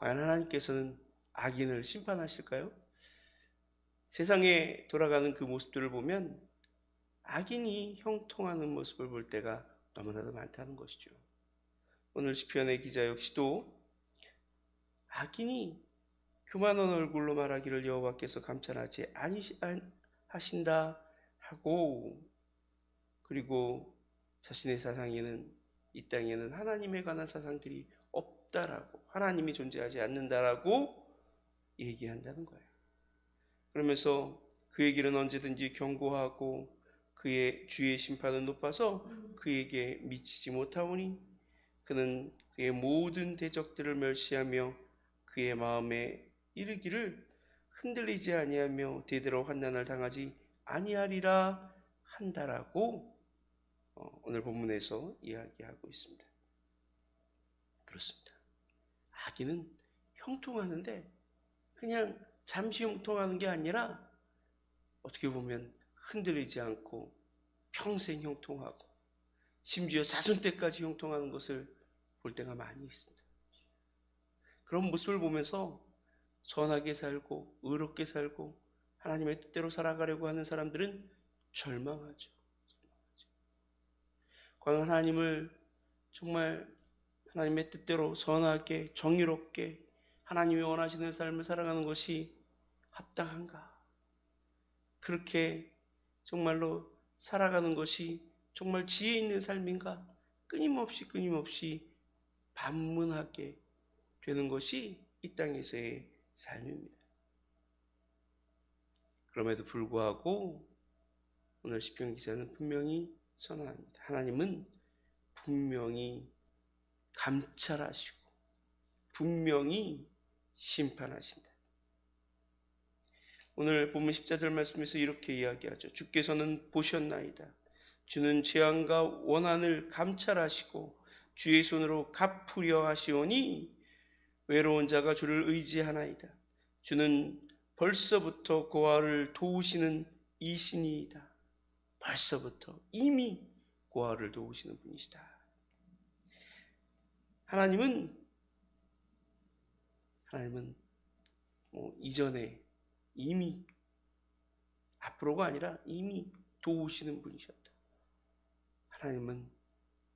과연 하나님께서는 악인을 심판하실까요? 세상에 돌아가는 그 모습들을 보면 악인이 형통하는 모습을 볼 때가 너무나도 많다는 것이죠. 오늘 시편의 기자 역시도 악인이 교만한 얼굴로 말하기를 여호와께서 감찰하지 아니하신다 하고, 그리고 자신의 사상에는, 이 땅에는 하나님에 관한 사상들이 없다라고, 하나님이 존재하지 않는다라고 얘기한다는 거예요. 그러면서 그의 길은 언제든지 견고하고 그의 주의 심판은 높아서 그에게 미치지 못하오니 그는 그의 모든 대적들을 멸시하며 그의 마음에 이르기를 흔들리지 아니하며 대대로 환난을 당하지 아니하리라 한다라고 오늘 본문에서 이야기하고 있습니다. 그렇습니다. 악인은 형통하는데 그냥 잠시 형통하는 게 아니라 어떻게 보면 흔들리지 않고 평생 형통하고 심지어 사순 때까지 형통하는 것을 볼 때가 많이 있습니다. 그런 모습을 보면서 선하게 살고 의롭게 살고 하나님의 뜻대로 살아가려고 하는 사람들은 절망하죠. 과연 하나님을 정말 하나님의 뜻대로 선하게 정의롭게 하나님이 원하시는 삶을 살아가는 것이 합당한가? 그렇게 정말로 살아가는 것이 정말 지혜 있는 삶인가? 끊임없이 반문하게 되는 것이 이 땅에서의 삶입니다. 그럼에도 불구하고 오늘 시편 기자는 분명히 선언합니다. 하나님은 분명히 감찰하시고 분명히 심판하신다. 오늘 본문 10절 말씀에서 이렇게 이야기하죠. 주께서는 보셨나이다. 주는 재앙과 원한을 감찰하시고 주의 손으로 갚으려 하시오니 외로운 자가 주를 의지하나이다. 주는 벌써부터 고아를 도우시는 이신이이다. 벌써부터 이미 고아를 도우시는 분이시다. 하나님은 이전에 이미, 앞으로가 아니라 이미 도우시는 분이셨다. 하나님은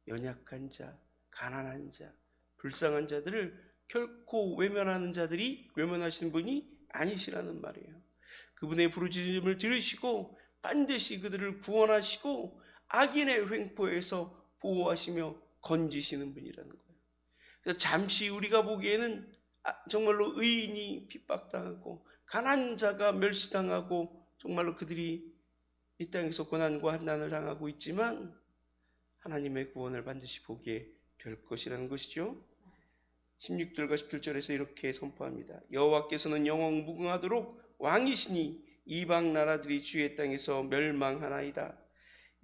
연약한 자, 가난한 자, 불쌍한 자들을 결코 외면하시는 분이 아니시라는 말이에요. 그분의 부르짖음을 들으시고 반드시 그들을 구원하시고 악인의 횡포에서 보호하시며 건지시는 분이라는 거예요. 그래서 잠시 우리가 보기에는 정말로 의인이 핍박당하고 가난한 자가 멸시당하고 정말로 그들이 이 땅에서 고난과 환난을 당하고 있지만 하나님의 구원을 반드시 보게 될 것이라는 것이죠. 16절과 17절에서 이렇게 선포합니다. 여호와께서는 영원 무궁하도록 왕이시니 이방 나라들이 주의 땅에서 멸망하나이다.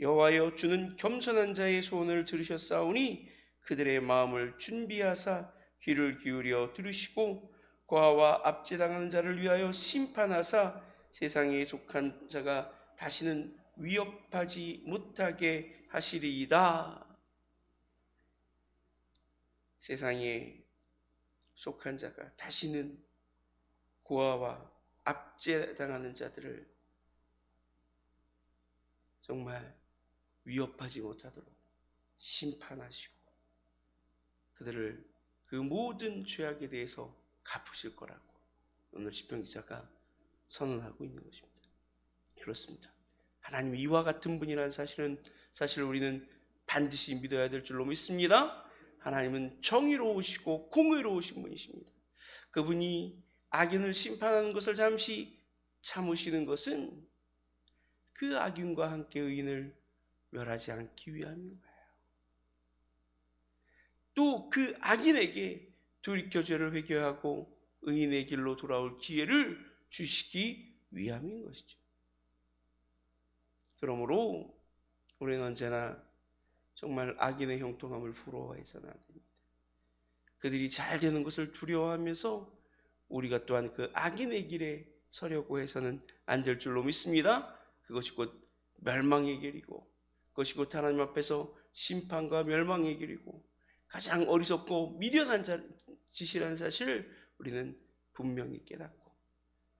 여호와여, 주는 겸손한 자의 소원을 들으셨사오니 그들의 마음을 준비하사 귀를 기울여 들으시고 고아와 압제당하는 자를 위하여 심판하사 세상에 속한 자가 다시는 위협하지 못하게 하시리이다. 세상에 속한 자가 다시는 고아와 압제당하는 자들을 정말 위협하지 못하도록 심판하시고 그들을 그 모든 죄악에 대해서 갚으실 거라고 오늘 시편 기자가 선언하고 있는 것입니다. 그렇습니다. 하나님 이와 같은 분이라는 사실을 우리는 반드시 믿어야 될 줄로 믿습니다. 하나님은 정의로우시고 공의로우신 분이십니다. 그분이 악인을 심판하는 것을 잠시 참으시는 것은 그 악인과 함께 의인을 멸하지 않기 위함인 거예요. 또 그 악인에게 돌이켜 죄를 회개하고 의인의 길로 돌아올 기회를 주시기 위함인 것이죠. 그러므로 우리는 언제나 정말 악인의 형통함을 부러워해서는 안 됩니다. 그들이 잘 되는 것을 두려워하면서 우리가 또한 그 악인의 길에 서려고 해서는 안 될 줄로 믿습니다. 그것이 곧 멸망의 길이고 그것이 곧 하나님 앞에서 심판과 멸망의 길이고 가장 어리석고 미련한 짓이라는 사실을 우리는 분명히 깨닫고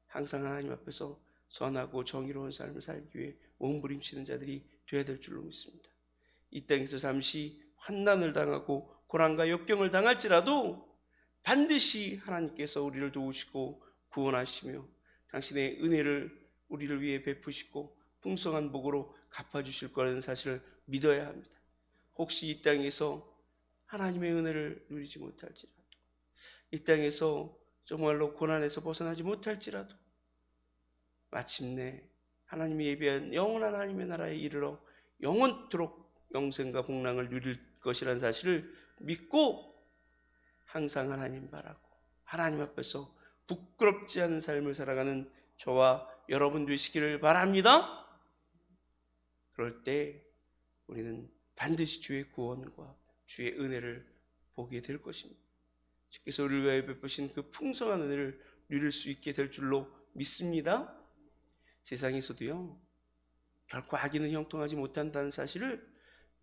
항상 하나님 앞에서 선하고 정의로운 삶을 살기 위해 몸부림치는 자들이 되어야 될 줄로 믿습니다. 이 땅에서 잠시 환난을 당하고 고난과 역경을 당할지라도 반드시 하나님께서 우리를 도우시고 구원하시며 당신의 은혜를 우리를 위해 베푸시고 풍성한 복으로 갚아주실 거라는 사실을 믿어야 합니다. 혹시 이 땅에서 하나님의 은혜를 누리지 못할지라도, 이 땅에서 정말로 고난에서 벗어나지 못할지라도 마침내 하나님이 예비한 영원한 하나님의 나라에 이르러 영원토록 영생과 복락을 누릴 것이라는 사실을 믿고 항상 하나님 바라고 하나님 앞에서 부끄럽지 않은 삶을 살아가는 저와 여러분 되시기를 바랍니다. 그럴 때 우리는 반드시 주의 구원과 주의 은혜를 보게 될 것입니다. 주께서 우리를 위하여 베푸신 그 풍성한 은혜를 누릴 수 있게 될 줄로 믿습니다. 세상에서도요, 결코 악인은 형통하지 못한다는 사실을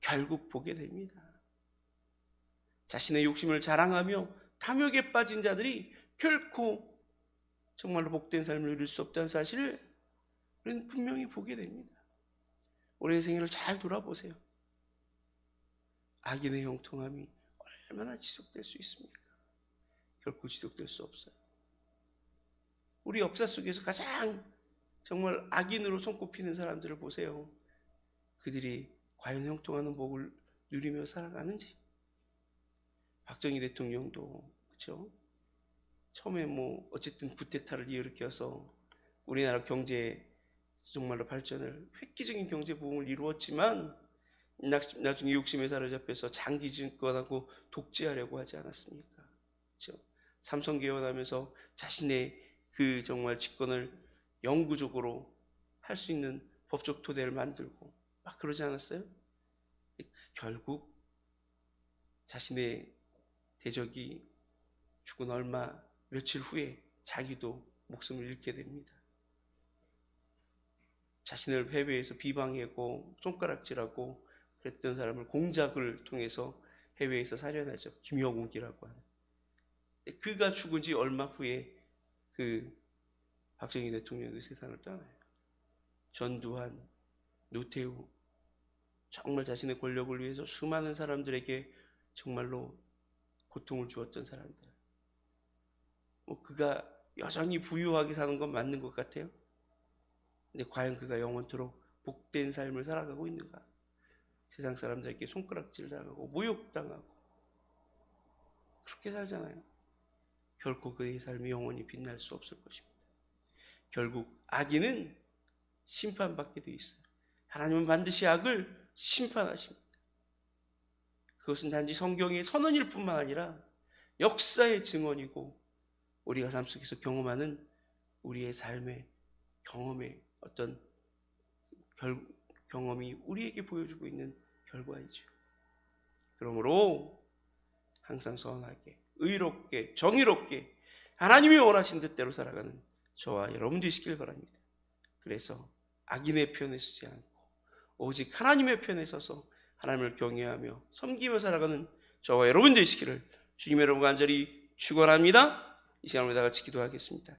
결국 보게 됩니다. 자신의 욕심을 자랑하며 탐욕에 빠진 자들이 결코 정말로 복된 삶을 누릴 수 없다는 사실을 우리는 분명히 보게 됩니다. 올해의 생애를 잘 돌아보세요. 악인의 형통함이 얼마나 지속될 수 있습니까? 결코 지속될 수 없어요. 우리 역사 속에서 가장 정말 악인으로 손꼽히는 사람들을 보세요. 그들이 과연 형통하는 복을 누리며 살아가는지. 박정희 대통령도 그렇죠. 처음에 어쨌든 쿠데타를 일으켜서 우리나라 경제 정말로 발전을 획기적인 경제 부흥을 이루었지만 나중에 욕심에 사로잡혀서 장기집권하고 독재하려고 하지 않았습니까? 그렇죠? 삼성 개헌하면서 자신의 그 정말 집권을 영구적으로 할 수 있는 법적 토대를 만들고 막 그러지 않았어요? 결국 자신의 대적이 죽은 얼마 며칠 후에 자기도 목숨을 잃게 됩니다. 자신을 해외에서 비방하고 손가락질하고 그랬던 사람을 공작을 통해서 해외에서 살해하죠. 김영욱이라고 하는. 그가 죽은 지 얼마 후에 그 박정희 대통령이 세상을 떠나요. 전두환, 노태우, 정말 자신의 권력을 위해서 수많은 사람들에게 정말로 고통을 주었던 사람들. 그가 여전히 부유하게 사는 건 맞는 것 같아요. 근데 과연 그가 영원토록 복된 삶을 살아가고 있는가? 세상 사람들에게 손가락질 당하고 모욕당하고 그렇게 살잖아요. 결코 그의 삶이 영원히 빛날 수 없을 것입니다. 결국 악인은 심판받게 되어 있어요. 하나님은 반드시 악을 심판하십니다. 그것은 단지 성경의 선언일 뿐만 아니라 역사의 증언이고 우리가 삶 속에서 경험하는 우리의 삶의 경험의 어떤 경험이 우리에게 보여주고 있는 결과이죠. 그러므로 항상 선하게, 의롭게, 정의롭게 하나님이 원하신 뜻대로 살아가는 저와 여러분 되시길 바랍니다. 그래서 악인의 편에 서지 않고 오직 하나님의 편에 서서 하나님을 경외하며 섬기며 살아가는 저와 여러분 되시기를 주님의 이름으로 간절히 축원합니다. 이 시간을 다 같이 기도하겠습니다.